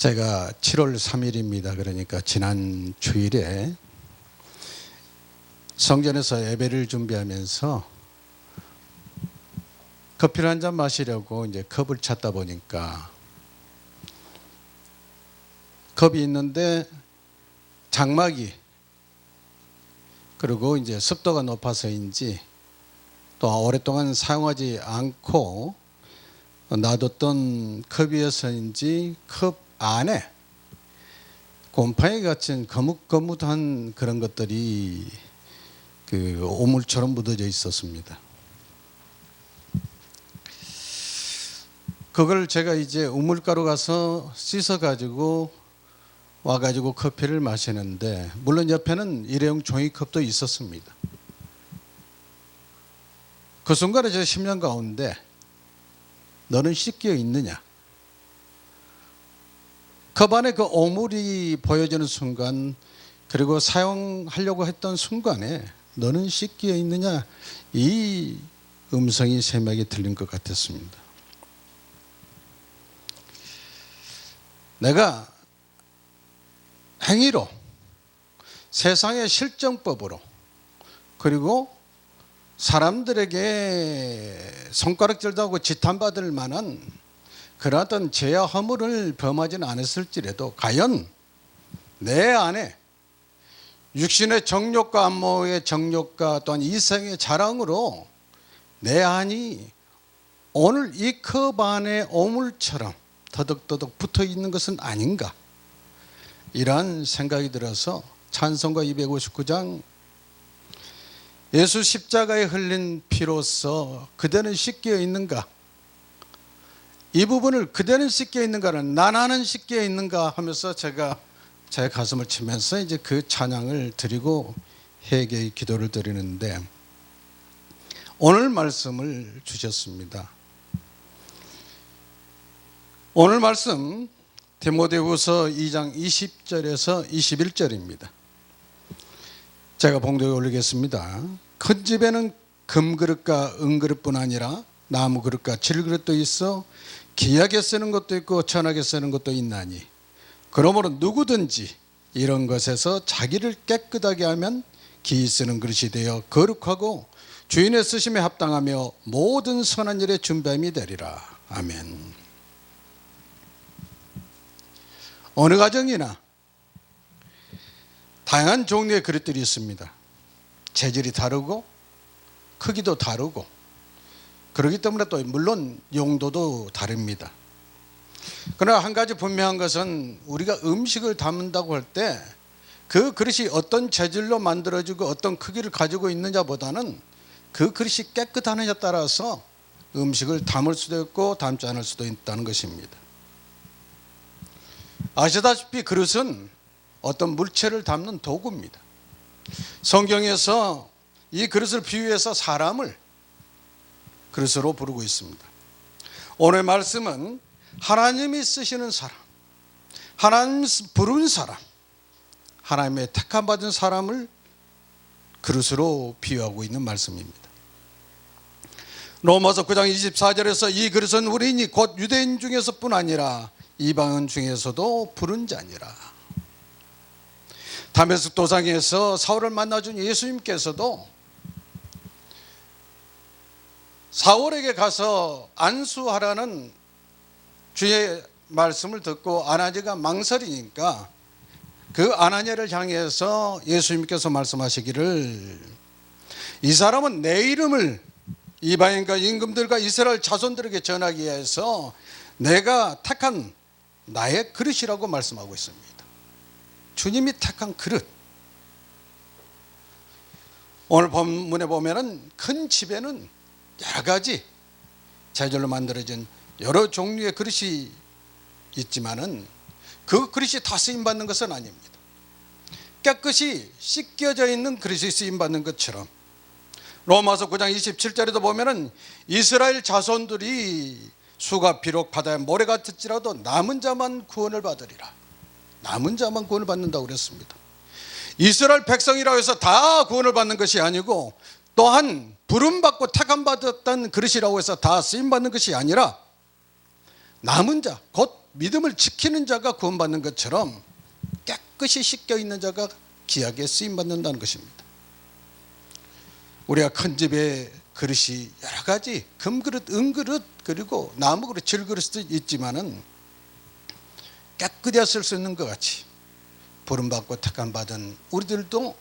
제가 7월 3일입니다. 그러니까 지난 주일에 성전에서 예배를 준비하면서 커피를 한 잔 마시려고 이제 컵을 찾다 보니까 컵이 있는데 장막이 그리고 이제 습도가 높아서인지 또 오랫동안 사용하지 않고 놔뒀던 컵이어서인지 컵 안에 곰팡이 같은 거뭇거뭇한 그런 것들이 그 오물처럼 묻어져 있었습니다. 그걸 제가 이제 우물가로 가서 씻어 가지고 와 가지고 커피를 마시는데, 물론 옆에는 일회용 종이컵도 있었습니다. 그 순간에 제 심령 가운데 너는 씻겨 있느냐, 컵 안에 그 오물이 보여지는 순간, 그리고 사용하려고 했던 순간에 너는 씻겨 있느냐, 이 음성이 새벽에 들린 것 같았습니다. 내가 행위로, 세상의 실정법으로, 그리고 사람들에게 손가락질도 하고 지탄받을 만한 그런 어떤 죄와 허물을 범하지는 않았을지라도 과연 내 안에 육신의 정욕과 안모의 정욕과 또한 이성의 자랑으로 내 안이 오늘 이 컵 안에 오물처럼 더덕더덕 붙어 있는 것은 아닌가, 이러한 생각이 들어서 찬송가 259장 예수 십자가에 흘린 피로써 그대는 씻겨 있는가, 이 부분을 그대는 씻겨 있는가를 나는 씻겨 있는가 하면서 제가 제 가슴을 치면서 이제 그 찬양을 드리고 회개의 기도를 드리는데, 오늘 말씀을 주셨습니다. 오늘 말씀 디모데후서 2장 20절에서 21절입니다. 제가 봉독에 올리겠습니다. 큰 집에는 금그릇과 은그릇뿐 아니라 나무그릇과 질그릇도 있어 귀하게 쓰는 것도 있고 천하게 쓰는 것도 있나니, 그러므로 누구든지 이런 것에서 자기를 깨끗하게 하면 기이 쓰는 그릇이 되어 거룩하고 주인의 쓰심에 합당하며 모든 선한 일에 준비함이 되리라. 아멘. 어느 가정이나 다양한 종류의 그릇들이 있습니다. 재질이 다르고 크기도 다르고 그렇기 때문에 또 물론 용도도 다릅니다. 그러나 한 가지 분명한 것은 우리가 음식을 담는다고 할 때 그 그릇이 어떤 재질로 만들어지고 어떤 크기를 가지고 있느냐보다는 그 그릇이 깨끗하느냐에 따라서 음식을 담을 수도 있고 담지 않을 수도 있다는 것입니다. 아시다시피 그릇은 어떤 물체를 담는 도구입니다. 성경에서 이 그릇을 비유해서 사람을 그릇으로 부르고 있습니다. 오늘 말씀은 하나님이 쓰시는 사람, 하나님 부른 사람, 하나님의 택함 받은 사람을 그릇으로 비유하고 있는 말씀입니다. 로마서 9장 24절에서 이 그릇은 우리인이 곧 유대인 중에서뿐 아니라 이방인 중에서도 부른 자니라. 다메섹 도상에서 사울을 만나준 예수님께서도 사울에게 가서 안수하라는 주의 말씀을 듣고 아나니아가 망설이니까 그 아나니아를 향해서 예수님께서 말씀하시기를, 이 사람은 내 이름을 이방인과 임금들과 이스라엘 자손들에게 전하기 위해서 내가 택한 나의 그릇이라고 말씀하고 있습니다. 주님이 택한 그릇. 오늘 본문에 보면은 큰 집에는 여러 가지 재질로 만들어진 여러 종류의 그릇이 있지만은 그 그릇이 다 쓰임받는 것은 아닙니다. 깨끗이 씻겨져 있는 그릇이 쓰임받는 것처럼 로마서 9장 27절에도 보면은 이스라엘 자손들이 수가 비록 바다에 모래 같을지라도 남은 자만 구원을 받으리라. 남은 자만 구원을 받는다고 그랬습니다. 이스라엘 백성이라고 해서 다 구원을 받는 것이 아니고, 또한 부름받고 택함받았던 그릇이라고 해서 다 쓰임받는 것이 아니라 남은 자, 곧 믿음을 지키는 자가 구원받는 것처럼 깨끗이 씻겨 있는 자가 귀하게 쓰임받는다는 것입니다. 우리가 큰 집에 그릇이 여러 가지 금그릇, 은그릇, 그리고 나무그릇, 질그릇도 있지만은 깨끗하게 쓸 수 있는 것 같이 부름받고 택함받은 우리들도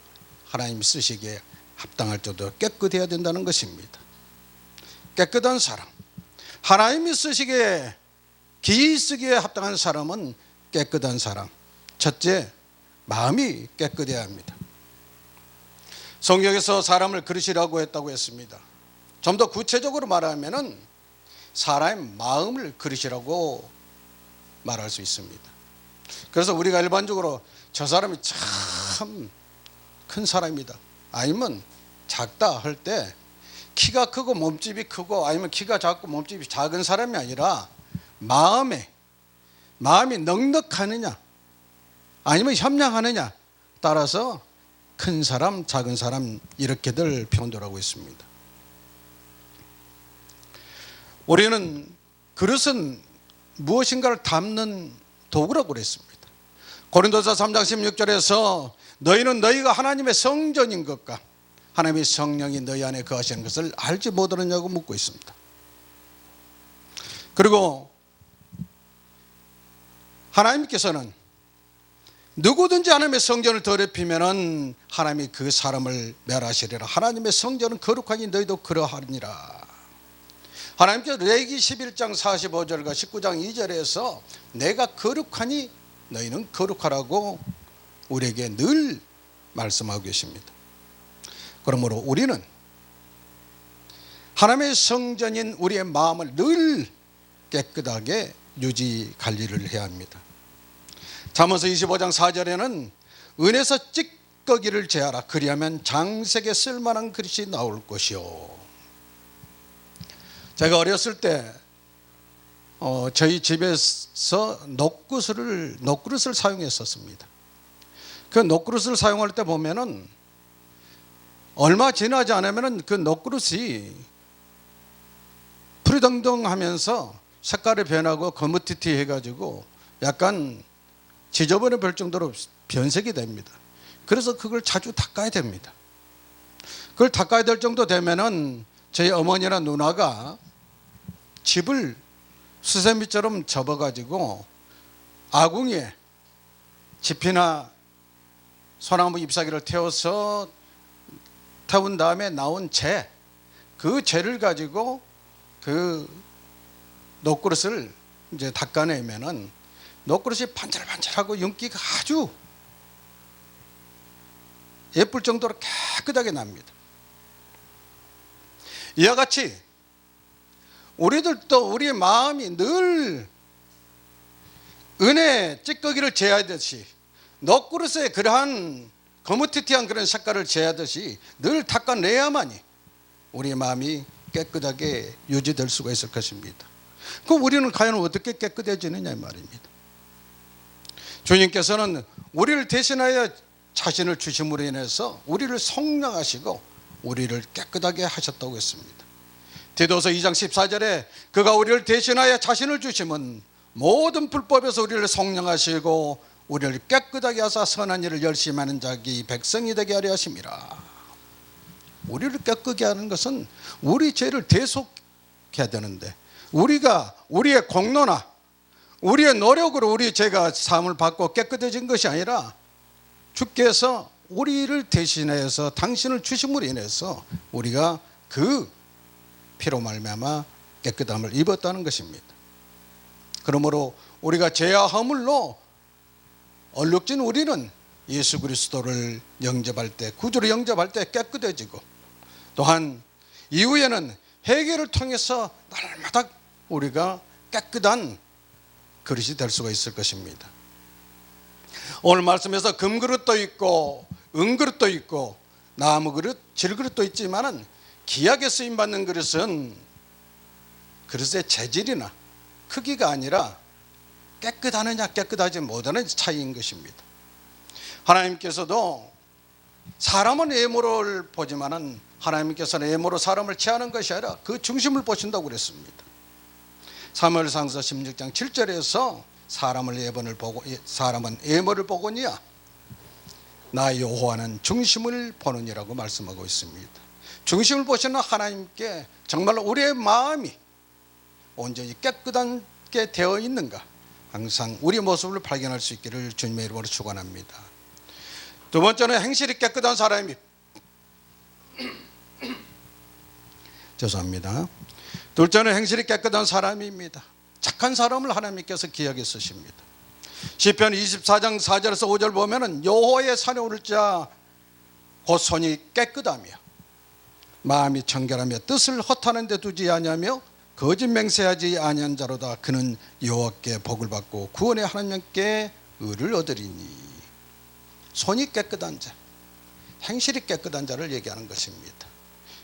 하나님이 쓰시기에 합당할 정도로 깨끗해야 된다는 것입니다. 깨끗한 사람, 하나님이 쓰시기에 기이 쓰기에 합당한 사람은 깨끗한 사람. 첫째, 마음이 깨끗해야 합니다. 성경에서 사람을 그릇이라고 했다고 했습니다. 좀 더 구체적으로 말하면은 사람의 마음을 그릇이라고 말할 수 있습니다. 그래서 우리가 일반적으로 저 사람이 참 큰 사람이다, 아니면 작다 할 때 키가 크고 몸집이 크고 아니면 키가 작고 몸집이 작은 사람이 아니라 마음이 넉넉하느냐 아니면 협량하느냐 따라서 큰 사람, 작은 사람 이렇게들 표현을 하고 있습니다. 우리는 그릇은 무엇인가를 담는 도구라고 그랬습니다. 고린도서 3장 16절에서 너희는 너희가 하나님의 성전인 것과 하나님의 성령이 너희 안에 거하시는 것을 알지 못하느냐고 묻고 있습니다. 그리고 하나님께서는 누구든지 하나님의 성전을 더럽히면은 하나님이 그 사람을 멸하시리라. 하나님의 성전은 거룩하니 너희도 그러하니라. 하나님께서 레위기 11장 45절과 19장 2절에서 내가 거룩하니 너희는 거룩하라고 우리에게 늘 말씀하고 계십니다. 그러므로 우리는 하나님의 성전인 우리의 마음을 늘 깨끗하게 유지 관리를 해야 합니다. 잠언서 25장 4절에는 은에서 찌꺼기를 제하라. 그리하면 장색에 쓸만한 그릇이 나올 것이요. 제가 어렸을 때 저희 집에서 녹그릇을 사용했었습니다. 그 녹그릇을 사용할 때 보면은 얼마 지나지 않으면은 그 녹그릇이 푸르덩덩하면서 색깔이 변하고 거무튀튀 해가지고 약간 지저분해 볼 정도로 변색이 됩니다. 그래서 그걸 자주 닦아야 됩니다. 그걸 닦아야 될 정도 되면은 저희 어머니나 누나가 집을 수세미처럼 접어가지고 아궁이에 지피나 소나무 잎사귀를 태운 다음에 나온 그 재를 가지고 그 녹그릇을 이제 닦아내면은 녹그릇이 반질반질하고 윤기가 아주 예쁠 정도로 깨끗하게 납니다. 이와 같이 우리들도 우리의 마음이 늘 은의 찌꺼기를 제하듯이 녹그릇에 그러한 거무튀튀한 그런 색깔을 제하듯이 늘 닦아내야만이 우리의 마음이 깨끗하게 유지될 수가 있을 것입니다. 그럼 우리는 과연 어떻게 깨끗해지느냐 이 말입니다. 주님께서는 우리를 대신하여 자신을 주심으로 인해서 우리를 성령하시고 우리를 깨끗하게 하셨다고 했습니다. 디도서 2장 14절에 그가 우리를 대신하여 자신을 주심은 모든 불법에서 우리를 성령하시고 우리를 깨끗하게 하사 선한 일을 열심히 하는 자기 백성이 되게 하려 하심이라. 우리를 깨끗하게 하는 것은 우리 죄를 대속해야 되는데 우리가 우리의 공로나 우리의 노력으로 우리 죄가 사함을 받고 깨끗해진 것이 아니라 주께서 우리를 대신해서 당신을 주심으로 인해서 우리가 그 피로 말미암아 깨끗함을 입었다는 것입니다. 그러므로 우리가 죄와 허물로 얼룩진 우리는 예수 그리스도를 영접할 때, 구주로 영접할 때 깨끗해지고 또한 이후에는 회개를 통해서 날마다 우리가 깨끗한 그릇이 될 수가 있을 것입니다. 오늘 말씀에서 금그릇도 있고 은그릇도 있고 나무그릇, 질그릇도 있지만은 귀하게 쓰임받는 그릇은 그릇의 재질이나 크기가 아니라 깨끗하느냐 깨끗하지 못하는 차이인 것입니다. 하나님께서도 사람은 외모를 보지만은 하나님께서는 외모로 사람을 취하는 것이 아니라 그 중심을 보신다고 그랬습니다. 사무엘상서 16장 7절에서 사람은 외모를 보거니와 나 여호와는 중심을 보느니라고 말씀하고 있습니다. 중심을 보시는 하나님께 정말로 우리의 마음이 온전히 깨끗하게 되어 있는가, 항상 우리 모습을 발견할 수 있기를 주님의 이름으로 축원합니다. 두 번째는 행실이 깨끗한 사람이 죄송합니다. 둘째는 행실이 깨끗한 사람입니다. 착한 사람을 하나님께서 기억해 쓰십니다. 시편 24장 4절에서 5절 보면은 여호와의 산에 오를 자 곧 손이 깨끗하며 마음이 청결하며 뜻을 허탄한 데 두지 아니하며 거짓 맹세하지 아니한 자로다. 그는 여호와께 복을 받고 구원의 하나님께 의를 얻으리니. 손이 깨끗한 자, 행실이 깨끗한 자를 얘기하는 것입니다.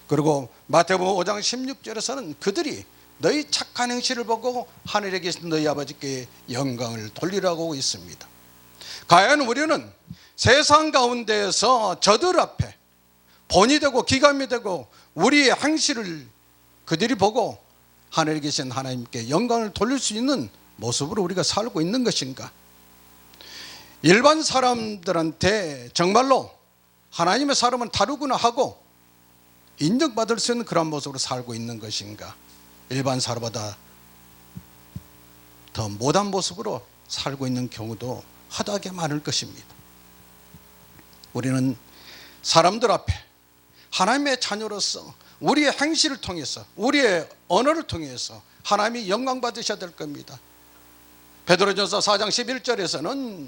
그리고 마태복음 5장 16절에서는 그들이 너희 착한 행실을 보고 하늘에 계신 너희 아버지께 영광을 돌리라고 있습니다. 과연 우리는 세상 가운데에서 저들 앞에 본이 되고 기감이 되고 우리의 행실을 그들이 보고 하늘에 계신 하나님께 영광을 돌릴 수 있는 모습으로 우리가 살고 있는 것인가? 일반 사람들한테 정말로 하나님의 사람은 다르구나 하고 인정받을 수 있는 그런 모습으로 살고 있는 것인가? 일반 사람보다 더 못한 모습으로 살고 있는 경우도 허다하게 많을 것입니다. 우리는 사람들 앞에 하나님의 자녀로서 우리의 행실을 통해서, 우리의 언어를 통해서 하나님이 영광 받으셔야 될 겁니다. 베드로전서 4장 11절에서는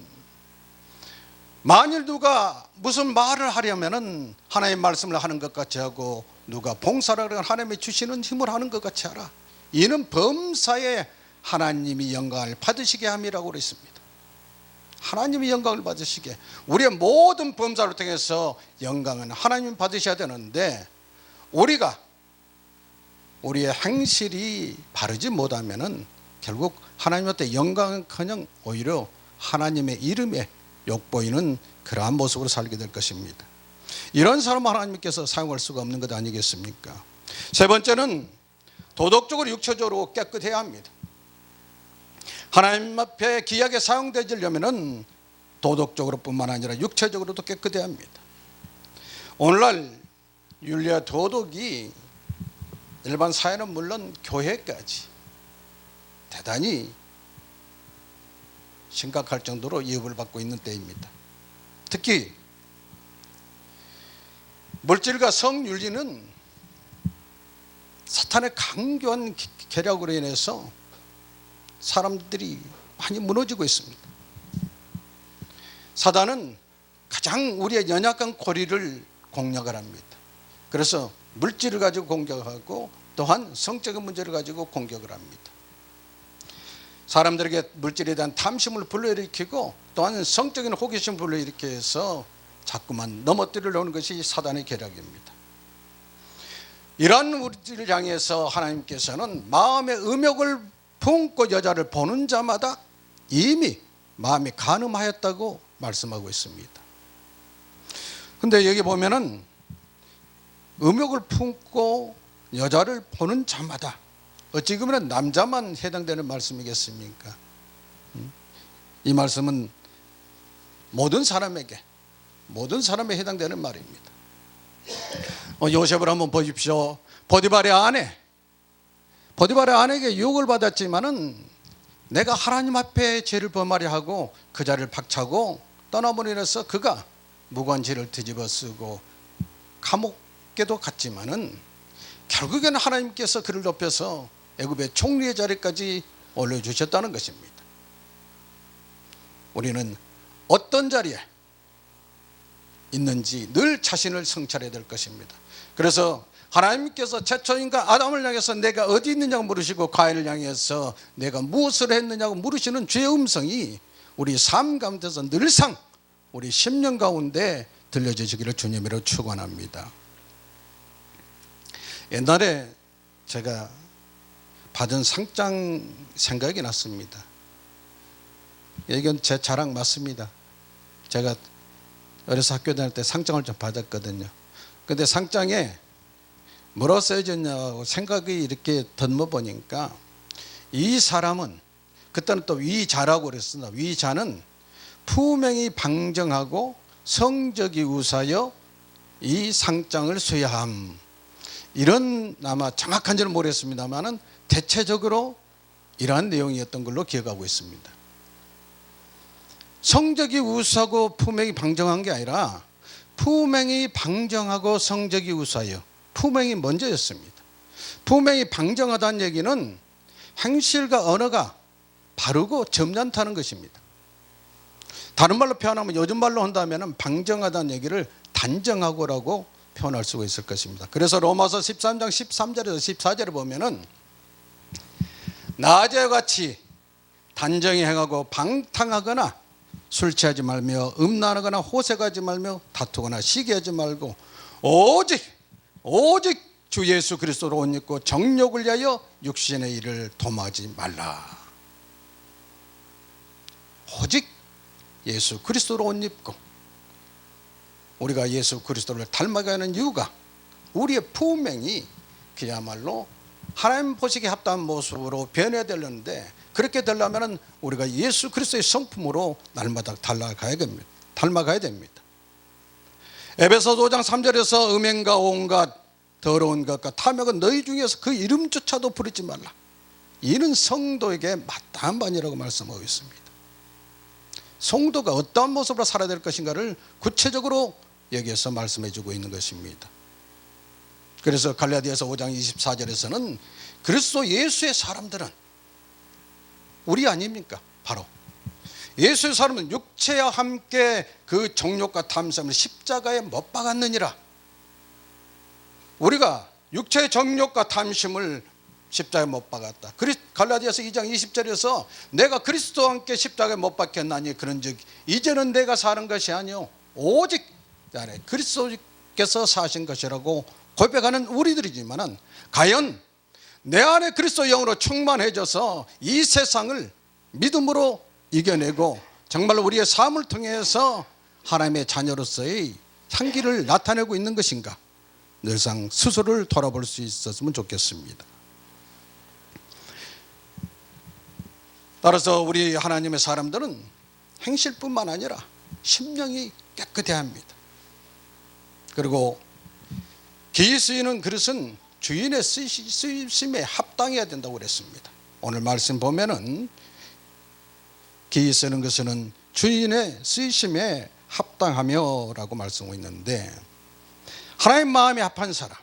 만일 누가 무슨 말을 하려면은 하나님의 말씀을 하는 것 같이 하고 누가 봉사를 하려면 하나님이 주시는 힘을 하는 것 같이 하라. 이는 범사에 하나님이 영광을 받으시게 함이라고 그랬습니다. 하나님이 영광을 받으시게, 우리의 모든 범사를 통해서 영광은 하나님 받으셔야 되는데 우리가 우리의 행실이 바르지 못하면은 결국 하나님한테 영광은커녕 오히려 하나님의 이름에 욕보이는 그러한 모습으로 살게 될 것입니다. 이런 사람은 하나님께서 사용할 수가 없는 것 아니겠습니까? 세 번째는 도덕적으로 육체적으로 깨끗해야 합니다. 하나님 앞에 귀하게 사용되려면 도덕적으로 뿐만 아니라 육체적으로도 깨끗해야 합니다. 오늘날 윤리와 도덕이 일반 사회는 물론 교회까지 대단히 심각할 정도로 위협을 받고 있는 때입니다. 특히 물질과 성윤리는 사탄의 강교한 계략으로 인해서 사람들이 많이 무너지고 있습니다. 사단은 가장 우리의 연약한 고리를 공략을 합니다. 그래서 물질을 가지고 공격하고 또한 성적인 문제를 가지고 공격을 합니다. 사람들에게 물질에 대한 탐심을 불러일으키고 또한 성적인 호기심을 불러일으켜서 자꾸만 넘어뜨리려는 것이 사단의 계략입니다. 이러한 우리를 향해서 하나님께서는 마음의 음욕을 품고 여자를 보는 자마다 이미 마음이 간음하였다고 말씀하고 있습니다. 그런데 여기 보면은 음욕을 품고 여자를 보는 자마다, 어찌 보면 남자만 해당되는 말씀이겠습니까? 이 말씀은 모든 사람에게, 모든 사람에 해당되는 말입니다. 요셉을 한번 보십시오. 보디발의 아내에게 유혹을 받았지만은 내가 하나님 앞에 죄를 범하려 하고 그 자리를 박차고 떠나므로 인해서 그가 무관죄를 뒤집어 쓰고 감옥에도 갔지만은 결국에는 하나님께서 그를 높여서 애굽의 총리의 자리까지 올려주셨다는 것입니다. 우리는 어떤 자리에 있는지 늘 자신을 성찰해야 될 것입니다. 그래서 하나님께서 최초인간 아담을 향해서 내가 어디 있느냐고 물으시고 가인을 향해서 내가 무엇을 했느냐고 물으시는 죄의 음성이 우리 삶 가운데서 늘상 우리 심령 가운데 들려주시기를 주님으로 축원합니다. 옛날에 제가 받은 상장 생각이 났습니다. 이건 제 자랑 맞습니다. 제가 어려서 학교 다닐 때 상장을 좀 받았거든요. 근데 상장에 뭐라고 써졌냐고 생각이 이렇게 덧모 보니까 이 사람은 그때는 또 위자라고 그랬습니다. 위자는 품행이 방정하고 성적이 우사여 이 상장을 수여함. 이런 아마 정확한지는 모르겠습니다만은 대체적으로 이러한 내용이었던 걸로 기억하고 있습니다. 성적이 우수하고 품행이 방정한 게 아니라 품행이 방정하고 성적이 우수하여, 품행이 먼저였습니다. 품행이 방정하다는 얘기는 행실과 언어가 바르고 점잖다는 것입니다. 다른 말로 표현하면 요즘 말로 한다면 방정하다는 얘기를 단정하고라고 표현할 수가 있을 것입니다. 그래서 로마서 13장 13절에서 14절에 보면은 낮에 같이 단정히 행하고 방탕하거나 술 취하지 말며 음란하거나 호색하지 말며 다투거나 시기하지 말고 오직 주 예수 그리스도로 옷 입고 정욕을 위하여 육신의 일을 도모하지 말라. 오직 예수 그리스도로 옷 입고, 우리가 예수 그리스도를 닮아가는 이유가 우리의 품행이 그야말로 하나님 보시기에 합당한 모습으로 변해야 되는데, 그렇게 되려면 우리가 예수 그리스도의 성품으로 날마다 닮아가야 됩니다. 에베소 5장 3절에서 음행과 온갖 더러운 것과 탐욕은 너희 중에서 그 이름조차도 부르지 말라. 이는 성도에게 마땅한 바니라고 말씀하고 있습니다. 성도가 어떠한 모습으로 살아야 될 것인가를 구체적으로 여기에서 말씀해 주고 있는 것입니다. 그래서 갈라디아서 5장 24절에서는 그리스도 예수의 사람들은 우리 아닙니까? 바로 예수의 사람은 육체와 함께 그 정욕과 탐심을 십자가에 못 박았느니라. 우리가 육체의 정욕과 탐심을 십자가에 못 박았다. 갈라디아서 2장 20절에서 내가 그리스도와 함께 십자가에 못 박혔나니 그런즉 이제는 내가 사는 것이 아니요 오직 그리스도께서 사신 것이라고 고백하는 우리들이지만은, 과연 내 안에 그리스도 영으로 충만해져서 이 세상을 믿음으로 이겨내고 정말로 우리의 삶을 통해서 하나님의 자녀로서의 향기를 나타내고 있는 것인가, 늘상 스스로를 돌아볼 수 있었으면 좋겠습니다. 따라서 우리 하나님의 사람들은 행실뿐만 아니라 심령이 깨끗해야 합니다. 그리고 기이 쓰이는 그릇은 주인의 쓰임에 합당해야 된다고 그랬습니다. 오늘 말씀 보면은 기이 쓰는 것은 주인의 쓰임에 합당하며 라고 말씀하고 있는데, 하나님 마음에 합한 사람,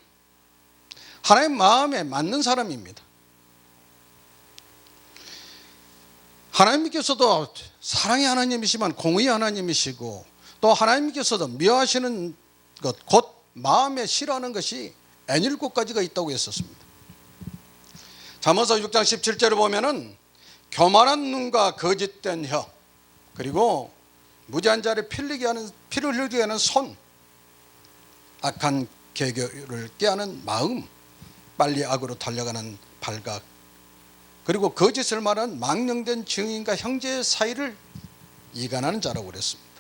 하나님 마음에 맞는 사람입니다. 하나님께서도 사랑의 하나님이시지만 공의의 하나님이시고, 또 하나님께서도 미워하시는 것, 곧 마음에 싫어하는 것이 N7 가지가 있다고 했었습니다. 잠언서 6장 17절에 보면은 교만한 눈과 거짓된 혀, 그리고 무지한 자를 피를 흘리게 하는 손, 악한 계교를 깨하는 마음, 빨리 악으로 달려가는 발각, 그리고 거짓을 말하는 망령된 증인과 형제의 사이를 이간하는 자라고 그랬습니다.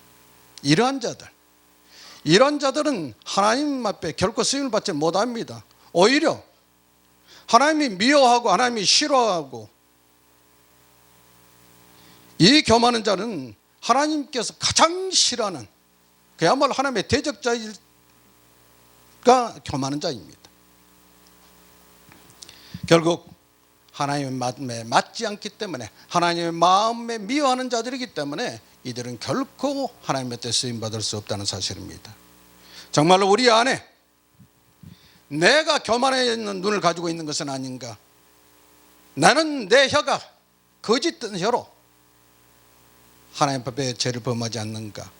이러한 자들은 하나님 앞에 결코 쓰임을 받지 못합니다. 오히려 하나님이 미워하고 하나님이 싫어하고, 이 교만한 자는 하나님께서 가장 싫어하는, 그야말로 하나님의 대적자가 교만한 자입니다. 결국 하나님의 마음에 맞지 않기 때문에, 하나님의 마음에 미워하는 자들이기 때문에 이들은 결코 하나님의 뜻 쓰임받을 수 없다는 사실입니다. 정말로 우리 안에 내가 교만해 있는 눈을 가지고 있는 것은 아닌가, 나는 내 혀가 거짓된 혀로 하나님 앞에 죄를 범하지 않는가,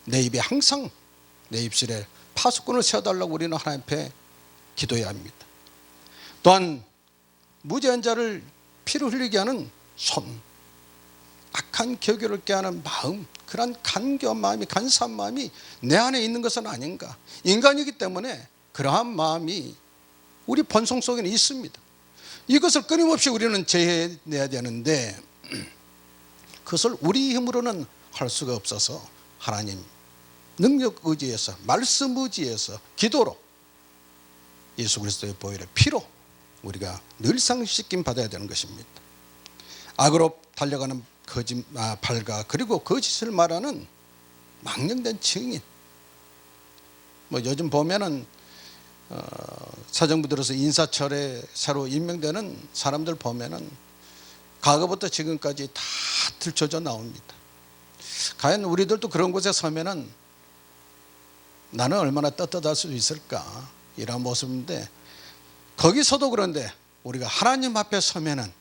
내 입에 항상 내 입술에 파수꾼을 세워달라고 우리는 하나님 앞에 기도해야 합니다. 또한 무죄한 자를 피를 흘리게 하는 손, 악한 계교를 깨하는 마음, 그런 간교한 마음이, 간사한 마음이 내 안에 있는 것은 아닌가. 인간이기 때문에 그러한 마음이 우리 본성 속에는 있습니다. 이것을 끊임없이 우리는 제해내야 되는데, 그것을 우리 힘으로는 할 수가 없어서 하나님 능력 의지에서, 말씀 의지에서, 기도로, 예수 그리스도의 보혈의 피로 우리가 늘상 씻김 받아야 되는 것입니다. 악으로 달려가는 발가, 그리고 거짓을 말하는 망령된 증인. 뭐 요즘 보면은 사정부 들어서 인사철에 새로 임명되는 사람들 보면은 과거부터 지금까지 다 들춰져 나옵니다. 과연 우리들도 그런 곳에 서면은 나는 얼마나 떳떳할 수 있을까, 이런 모습인데, 거기서도 그런데 우리가 하나님 앞에 서면은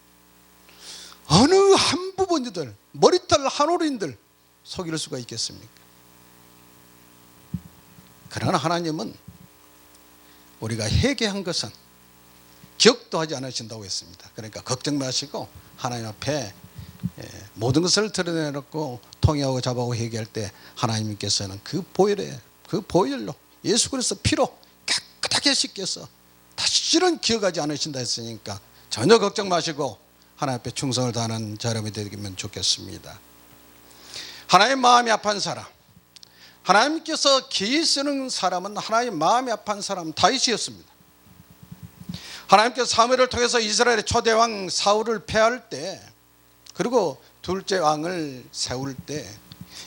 어느 한 부분이들, 머리털 한 올인들 속일 수가 있겠습니까? 그러나 하나님은 우리가 회개한 것은 기억도 하지 않으신다고 했습니다. 그러니까 걱정 마시고 하나님 앞에 모든 것을 드러내놓고 통회하고 잡아오고 회개할 때 하나님께서는 그 보혈로 예수 그리스도 피로 깨끗하게 씻겨서 다시는 기억하지 않으신다 했으니까 전혀 걱정 마시고 하나님 앞에 충성을 다하는 사람이 되면 좋겠습니다. 하나님 마음이 아픈 사람, 하나님께서 기이 쓰는 사람은 하나님 마음이 아픈 사람 다윗이었습니다. 하나님께서 사무엘을 통해서 이스라엘의 초대왕 사울을 폐할 때, 그리고 둘째 왕을 세울 때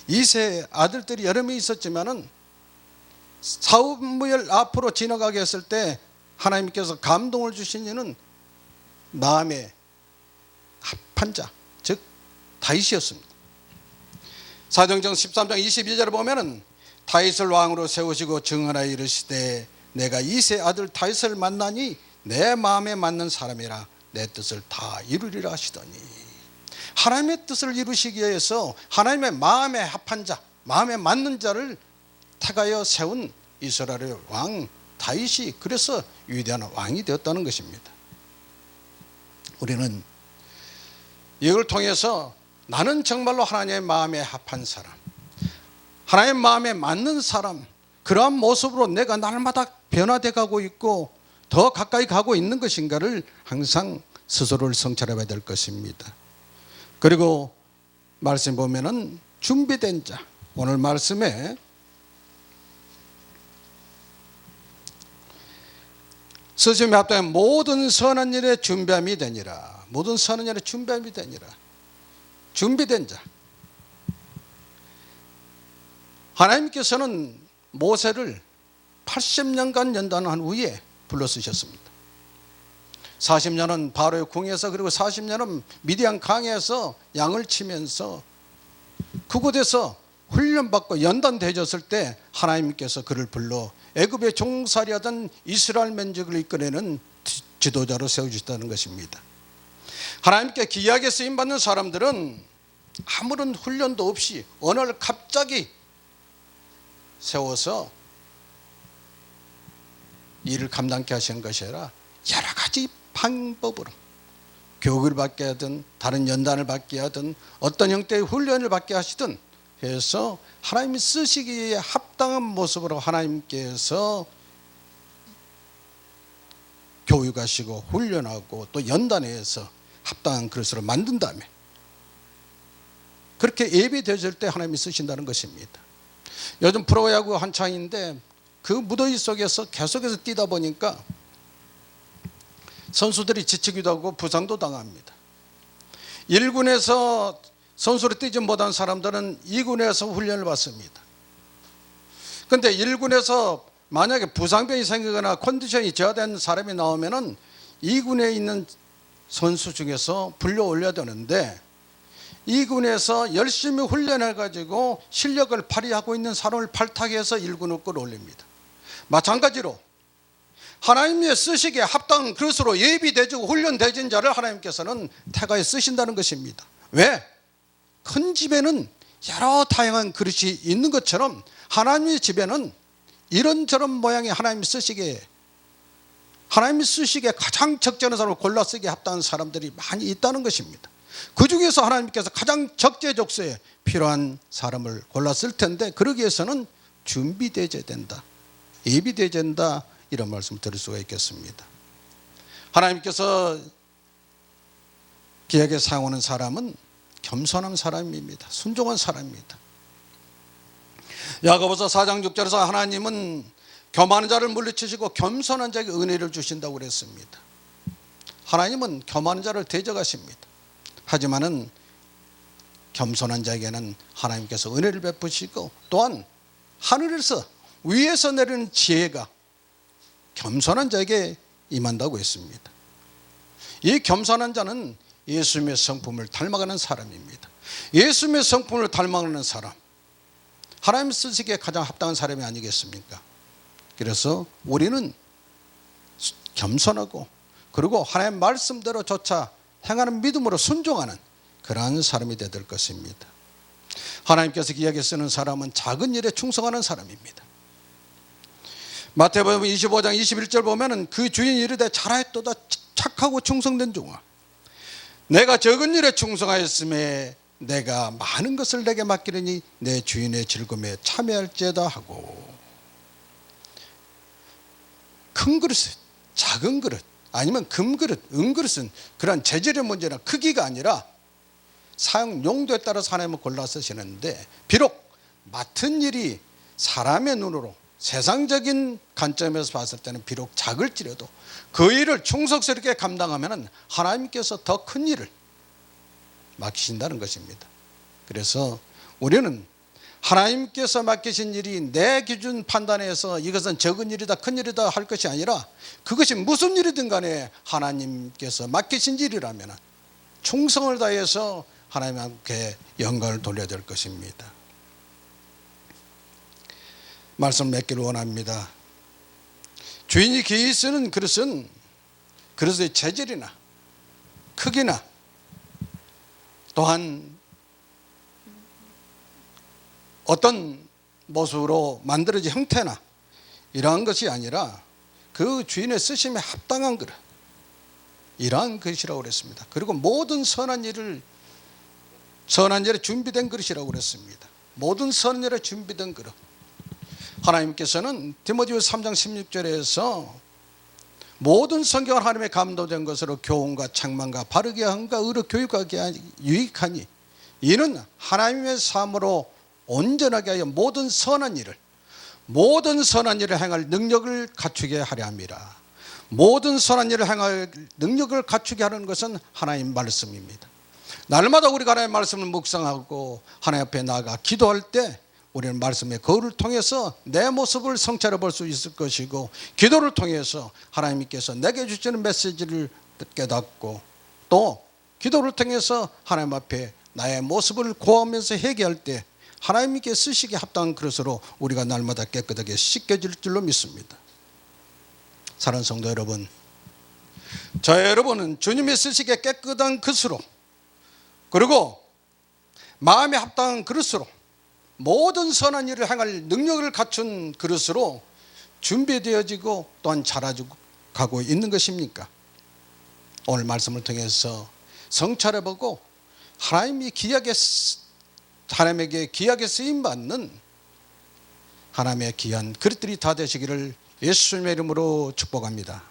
이세 아들들이 여러 명이 있었지만은 사무엘 앞으로 지나가게 했을 때 하나님께서 감동을 주신 이는 마음의 합한 자, 즉 다윗이었습니다. 사도행전 13장 22절에 보면은 다윗을 왕으로 세우시고 증언하여 이르시되 내가 이세 아들 다윗을 만나니 내 마음에 맞는 사람이라 내 뜻을 다 이루리라 하시더니, 하나님의 뜻을 이루시기 위해서 하나님의 마음에 합한 자, 마음에 맞는 자를 택하여 세운 이스라엘의 왕 다윗이 그래서 위대한 왕이 되었다는 것입니다. 우리는 이걸 통해서 나는 정말로 하나님의 마음에 합한 사람, 하나님의 마음에 맞는 사람, 그러한 모습으로 내가 날마다 변화돼 가고 있고 더 가까이 가고 있는 것인가를 항상 스스로를 성찰해 봐야 될 것입니다. 그리고 말씀 보면은 준비된 자, 오늘 말씀에 스승의 합당한 모든 선한 일에 준비함이 되니라. 모든 선한 일에 준비함이 되니라. 준비된 자. 하나님께서는 모세를 80년간 연단한 후에 불러 쓰셨습니다. 40년은 바로의 궁에서, 그리고 40년은 미디안 강에서 양을 치면서 그곳에서 훈련받고 연단되어졌을 때 하나님께서 그를 불러 애굽에 종살이하던 이스라엘 민족을 이끌어내는 지도자로 세워주셨다는 것입니다. 하나님께 귀하게 쓰임받는 사람들은 아무런 훈련도 없이 어느 날 갑자기 세워서 일을 감당케 하시는 것이 아니라 여러 가지 방법으로 교육을 받게 하든 다른 연단을 받게 하든 어떤 형태의 훈련을 받게 하시든 해서 하나님이 쓰시기에 합당한 모습으로 하나님께서 교육하시고 훈련하고 또 연단해서 합당한 그릇으로 만든 다음에 그렇게 예비되어질 때 하나님이 쓰신다는 것입니다. 요즘 프로야구 한창인데 그 무더위 속에서 계속해서 뛰다 보니까 선수들이 지치기도 하고 부상도 당합니다. 1군에서 선수로 뛰지 못한 사람들은 2군에서 훈련을 받습니다. 그런데 1군에서 만약에 부상병이 생기거나 컨디션이 저하된 사람이 나오면은 2군에 있는 선수 중에서 불려 올려야 되는데 2군에서 열심히 훈련해 가지고 실력을 발휘하고 있는 사람을 발탁해서 1군으로 끌어올립니다. 마찬가지로 하나님의 쓰시기에 합당한 그릇으로 예비되고 훈련되진 자를 하나님께서는 택하여 쓰신다는 것입니다. 왜? 큰 집에는 여러 다양한 그릇이 있는 것처럼 하나님의 집에는 이런저런 모양의 하나님이 쓰시기에 가장 적절한 사람을 골라 쓰기에 합당한 사람들이 많이 있다는 것입니다. 그 중에서 하나님께서 가장 적재적소에 필요한 사람을 골랐을 텐데 그러기 위해서는 준비되어야 된다, 예비되어야 된다, 이런 말씀을 드릴 수가 있겠습니다. 하나님께서 귀하게 사용하는 사람은 겸손한 사람입니다. 순종한 사람입니다. 야고보서 4장 6절에서 하나님은 교만한 자를 물리치시고 겸손한 자에게 은혜를 주신다고 그랬습니다. 하나님은 교만한 자를 대적하십니다. 하지만은 겸손한 자에게는 하나님께서 은혜를 베푸시고 또한 하늘에서 위에서 내리는 지혜가 겸손한 자에게 임한다고 했습니다. 이 겸손한 자는 예수님의 성품을 닮아가는 사람입니다. 예수님의 성품을 닮아가는 사람, 하나님 쓰시기에 가장 합당한 사람이 아니겠습니까? 그래서 우리는 겸손하고 그리고 하나님의 말씀대로조차 행하는 믿음으로 순종하는 그러한 사람이 되어야 될 것입니다. 하나님께서 귀하게 쓰는 사람은 작은 일에 충성하는 사람입니다. 마태복음 25장 21절 보면은 그 주인이 이르되 잘하였도다 착하고 충성된 종아, 내가 적은 일에 충성하였음에 내가 많은 것을 내게 맡기려니 내 주인의 즐거움에 참여할지어다 하고, 큰 그릇, 작은 그릇, 아니면 금그릇, 은그릇은 그런 재질의 문제나 크기가 아니라 사용 용도에 따라서 하나님은 골라 쓰시는데, 비록 맡은 일이 사람의 눈으로 세상적인 관점에서 봤을 때는 비록 작을지라도 그 일을 충성스럽게 감당하면 하나님께서 더 큰 일을 맡기신다는 것입니다. 그래서 우리는 하나님께서 맡기신 일이 내 기준 판단해서 이것은 적은 일이다 큰 일이다 할 것이 아니라, 그것이 무슨 일이든 간에 하나님께서 맡기신 일이라면 충성을 다해서 하나님께 영광을 돌려야 될 것입니다. 말씀 맺기를 원합니다. 주인이 귀히 쓰는 그릇은 그릇의 재질이나 크기나 또한 어떤 모습으로 만들어진 형태나 이러한 것이 아니라 그 주인의 쓰심에 합당한 그릇, 이러한 그릇이라고 그랬습니다. 그리고 모든 선한 일에 준비된 그릇이라고 그랬습니다. 모든 선한 일에 준비된 그릇. 하나님께서는 디모데후서 3장 16절에서 모든 성경을 하나님의 감동된 것으로 교훈과 책망과 바르게 함과 의로 교육하기에 유익하니 이는 하나님의 삶으로 온전하게 하여 모든 선한 일을 행할 능력을 갖추게 하려 함이라. 모든 선한 일을 행할 능력을 갖추게 하는 것은 하나님 말씀입니다. 날마다 우리가 하나님의 말씀을 묵상하고 하나님 앞에 나아가 기도할 때 우리는 말씀의 거울을 통해서 내 모습을 성찰해 볼 수 있을 것이고, 기도를 통해서 하나님께서 내게 주시는 메시지를 깨닫고, 또 기도를 통해서 하나님 앞에 나의 모습을 고하면서 회개할 때 하나님께 쓰시기에 합당한 그릇으로 우리가 날마다 깨끗하게 씻겨질 줄로 믿습니다. 사랑하는 성도 여러분, 저 여러분은 주님의 쓰시기에 깨끗한 그릇으로, 그리고 마음에 합당한 그릇으로, 모든 선한 일을 행할 능력을 갖춘 그릇으로 준비되어지고 또한 자라가고 있는 것입니까? 오늘 말씀을 통해서 성찰해보고 하나님에게 귀하게 쓰임받는 하나님의 귀한 그릇들이 다 되시기를 예수님의 이름으로 축복합니다.